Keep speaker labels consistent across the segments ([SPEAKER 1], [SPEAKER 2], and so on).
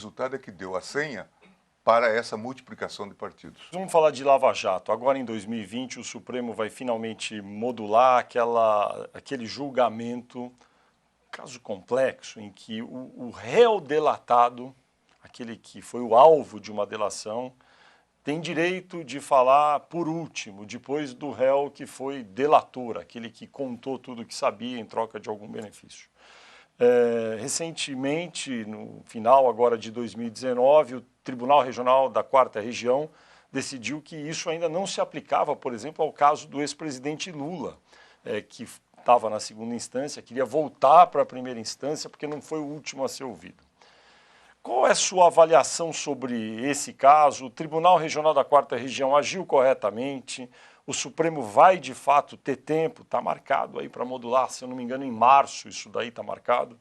[SPEAKER 1] resultado é que deu a senha para essa multiplicação de partidos.
[SPEAKER 2] Vamos falar de Lava Jato. Agora, em 2020, o Supremo vai finalmente modular aquele julgamento, caso complexo, em que o réu delatado, aquele que foi o alvo de uma delação, tem direito de falar por último, depois do réu que foi delator, aquele que contou tudo o que sabia em troca de algum benefício. Recentemente, no final agora de 2019, o Tribunal Regional da 4ª Região decidiu que isso ainda não se aplicava, por exemplo, ao caso do ex-presidente Lula, que estava na 2ª instância, queria voltar para a 1ª instância porque não foi o último a ser ouvido. Qual é a sua avaliação sobre esse caso? O Tribunal Regional da 4ª Região agiu corretamente? O Supremo vai, de fato, ter tempo? Está marcado aí para modular, se eu não me engano, em março, isso daí está marcado.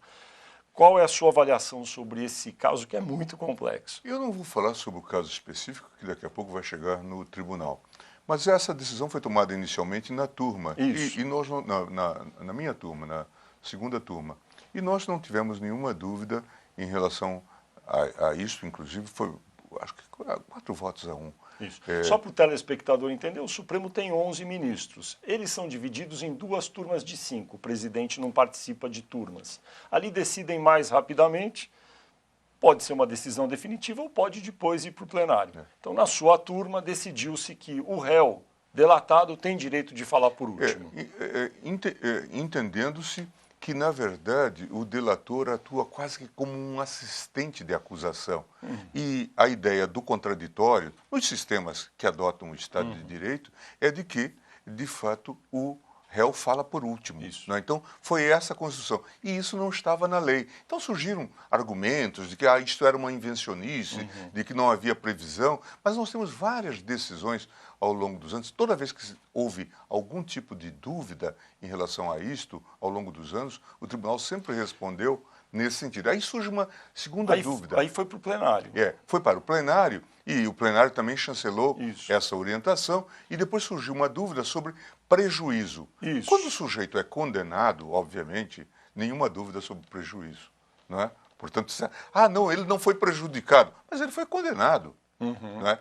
[SPEAKER 2] Qual é a sua avaliação sobre esse caso, que é muito complexo?
[SPEAKER 1] Eu não vou falar sobre o caso específico, que daqui a pouco vai chegar no tribunal. Mas essa decisão foi tomada inicialmente na turma.
[SPEAKER 2] Isso.
[SPEAKER 1] E nós, na minha turma, na 2ª turma. E nós não tivemos nenhuma dúvida em relação a isso, inclusive foi, acho que 4 votos a 1.
[SPEAKER 2] Isso. Só para o telespectador entender, o Supremo tem 11 ministros. Eles são divididos em 2 turmas de 5. O presidente não participa de turmas. Ali decidem mais rapidamente. Pode ser uma decisão definitiva ou pode depois ir para o plenário. Então, na sua turma, decidiu-se que o réu delatado tem direito de falar por último.
[SPEAKER 1] Entendendo-se que, na verdade, o delator atua quase que como um assistente de acusação. E a ideia do contraditório, nos sistemas que adotam o Estado de Direito, é de que, de fato, o réu fala por último.
[SPEAKER 2] Isso.
[SPEAKER 1] Né? Então, foi essa a construção. E isso não estava na lei. Então, surgiram argumentos de que isto era uma invencionice, de que não havia previsão, mas nós temos várias decisões ao longo dos anos. Toda vez que houve algum tipo de dúvida em relação a isto, ao longo dos anos, o tribunal sempre respondeu nesse sentido. Aí surge uma segunda dúvida.
[SPEAKER 2] Aí foi para o plenário.
[SPEAKER 1] Foi para o plenário, e o plenário também chancelou
[SPEAKER 2] Isso.
[SPEAKER 1] essa orientação, e depois surgiu uma dúvida sobre prejuízo.
[SPEAKER 2] Isso.
[SPEAKER 1] Quando o sujeito é condenado, obviamente, nenhuma dúvida sobre prejuízo. Não é? Portanto, não, ele não foi prejudicado, mas ele foi condenado. Né?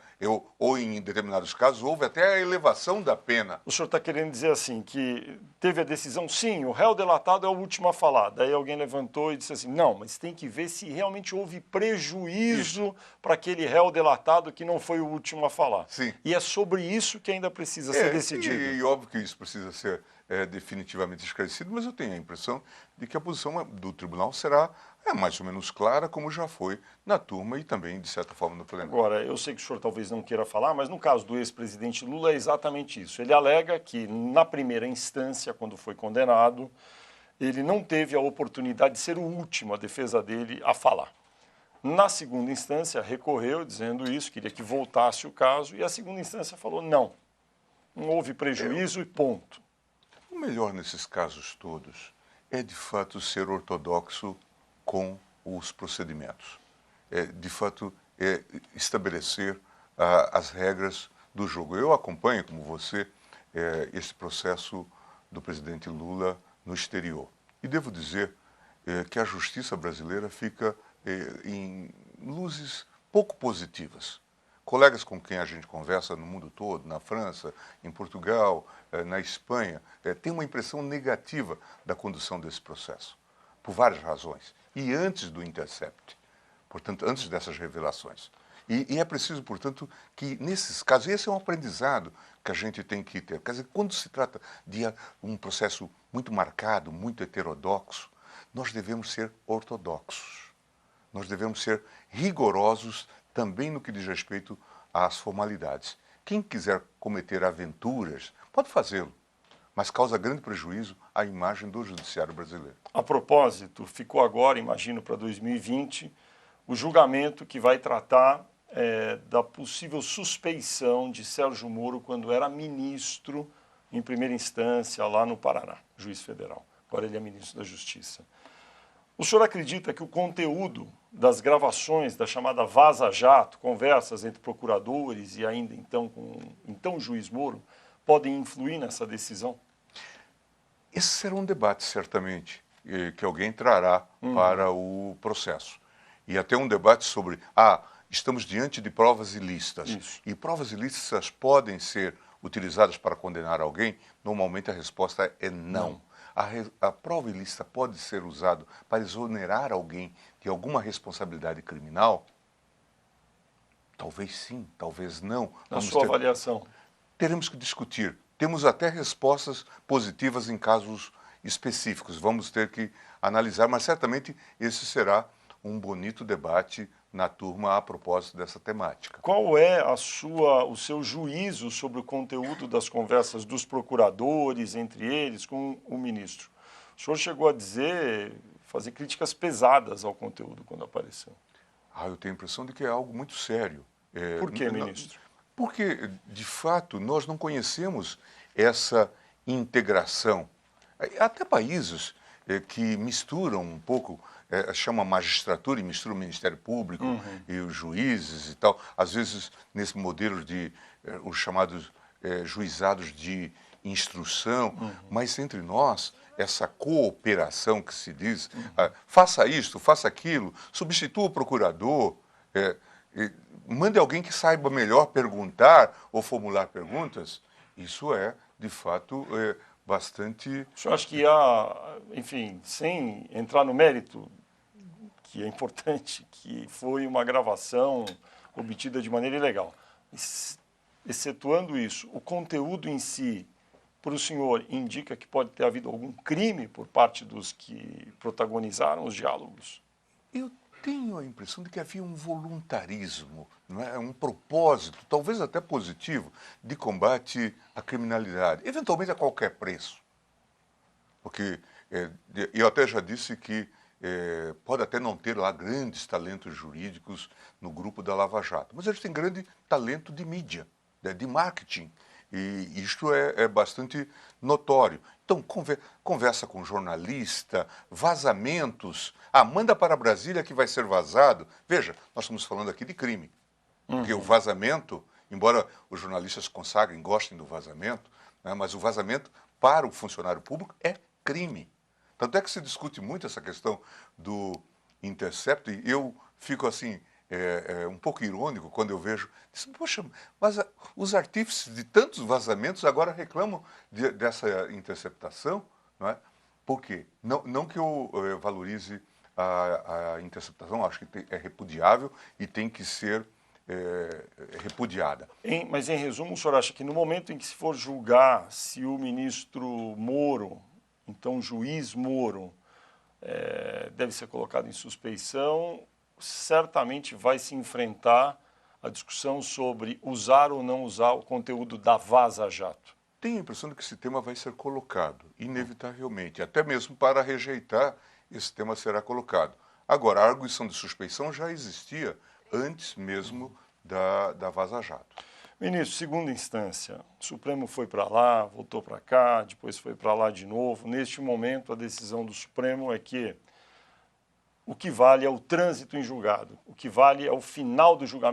[SPEAKER 1] Ou em determinados casos houve até a elevação da pena.
[SPEAKER 2] O senhor está querendo dizer assim, que teve a decisão, sim, o réu delatado é o último a falar. Daí alguém levantou e disse assim, não, mas tem que ver se realmente houve prejuízo para aquele réu delatado que não foi o último a falar.
[SPEAKER 1] Sim.
[SPEAKER 2] E é sobre isso que ainda precisa ser decidido.
[SPEAKER 1] E óbvio que isso precisa ser definitivamente esclarecido, mas eu tenho a impressão de que a posição do tribunal será mais ou menos clara, como já foi na turma e também, de certa forma, no plenário.
[SPEAKER 2] Agora, eu sei que o senhor talvez não queira falar, mas no caso do ex-presidente Lula é exatamente isso. Ele alega que, na 1ª instância, quando foi condenado, ele não teve a oportunidade de ser o último, a defesa dele, a falar. Na 2ª instância, recorreu dizendo isso, queria que voltasse o caso, e a 2ª instância falou não houve prejuízo e ponto.
[SPEAKER 1] O melhor nesses casos todos é, de fato, ser ortodoxo com os procedimentos. De fato, estabelecer as regras do jogo. Eu acompanho, como você, esse processo do presidente Lula no exterior. E devo dizer que a justiça brasileira fica em luzes pouco positivas. Colegas com quem a gente conversa no mundo todo, na França, em Portugal, na Espanha, têm uma impressão negativa da condução desse processo, por várias razões. E antes do Intercept, portanto, antes dessas revelações. E é preciso, portanto, que nesses casos, esse é um aprendizado que a gente tem que ter. Quer dizer, quando se trata de um processo muito marcado, muito heterodoxo, nós devemos ser ortodoxos. Nós devemos ser rigorosos também no que diz respeito às formalidades. Quem quiser cometer aventuras, pode fazê-lo, mas causa grande prejuízo à imagem do judiciário brasileiro.
[SPEAKER 2] A propósito, ficou agora, imagino, para 2020, o julgamento que vai tratar da possível suspeição de Sérgio Moro quando era ministro em 1ª instância lá no Paraná, juiz federal. Agora ele é ministro da Justiça. O senhor acredita que o conteúdo das gravações da chamada Vaza Jato, conversas entre procuradores e ainda então com o juiz Moro, podem influir nessa decisão?
[SPEAKER 1] Esse será um debate, certamente, que alguém trará para o processo. e até um debate sobre, estamos diante de provas ilícitas.
[SPEAKER 2] Isso.
[SPEAKER 1] E provas ilícitas podem ser utilizadas para condenar alguém? Normalmente a resposta é não. A prova ilícita pode ser usada para exonerar alguém de alguma responsabilidade criminal? Talvez sim, talvez não.
[SPEAKER 2] Na sua avaliação?
[SPEAKER 1] Teremos que discutir. Temos até respostas positivas em casos específicos. Vamos ter que analisar, mas certamente esse será um bonito debate na turma a propósito dessa temática.
[SPEAKER 2] Qual é o seu juízo sobre o conteúdo das conversas dos procuradores, entre eles, com o ministro? O senhor chegou a fazer críticas pesadas ao conteúdo quando apareceu.
[SPEAKER 1] Eu tenho a impressão de que é algo muito sério.
[SPEAKER 2] Por que, ministro?
[SPEAKER 1] Porque, de fato, nós não conhecemos essa integração. Até países que misturam um pouco, chama magistratura e mistura o Ministério Público e os juízes e tal. Às vezes, nesse modelo de os chamados juizados de instrução, mas entre nós, essa cooperação que se diz, faça isto, faça aquilo, substitua o procurador, mande alguém que saiba melhor perguntar ou formular perguntas, isso é, de fato, bastante...
[SPEAKER 2] O senhor acha que enfim, sem entrar no mérito, que é importante, que foi uma gravação obtida de maneira ilegal, excetuando isso, o conteúdo em si, para o senhor, indica que pode ter havido algum crime por parte dos que protagonizaram os diálogos?
[SPEAKER 1] Eu tenho a impressão de que havia um voluntarismo, não é? Um propósito, talvez até positivo, de combate à criminalidade, eventualmente a qualquer preço. Porque eu até já disse que pode até não ter lá grandes talentos jurídicos no grupo da Lava Jato, mas eles têm grande talento de mídia, de marketing, e isto é bastante notório. Então, conversa com jornalista, vazamentos. Manda para Brasília que vai ser vazado. Veja, nós estamos falando aqui de crime. Porque o vazamento, embora os jornalistas consagrem, gostem do vazamento, né, mas o vazamento para o funcionário público é crime. Tanto é que se discute muito essa questão do Intercept, e eu fico assim... um pouco irônico quando eu vejo, poxa, mas os artífices de tantos vazamentos agora reclamam dessa interceptação, não é? Por quê? Não que eu valorize a interceptação, acho que é repudiável e tem que ser repudiada.
[SPEAKER 2] Mas, em resumo, o senhor acha que no momento em que se for julgar se o ministro Moro, então o juiz Moro, deve ser colocado em suspeição, certamente vai se enfrentar a discussão sobre usar ou não usar o conteúdo da Vaza Jato?
[SPEAKER 1] Tenho a impressão de que esse tema vai ser colocado, inevitavelmente, até mesmo para rejeitar, esse tema será colocado. Agora, a arguição de suspeição já existia antes mesmo da Vaza Jato.
[SPEAKER 2] Ministro, segunda instância, o Supremo foi para lá, voltou para cá, depois foi para lá de novo. Neste momento, a decisão do Supremo é que o que vale é o trânsito em julgado, o que vale é o final do julgamento.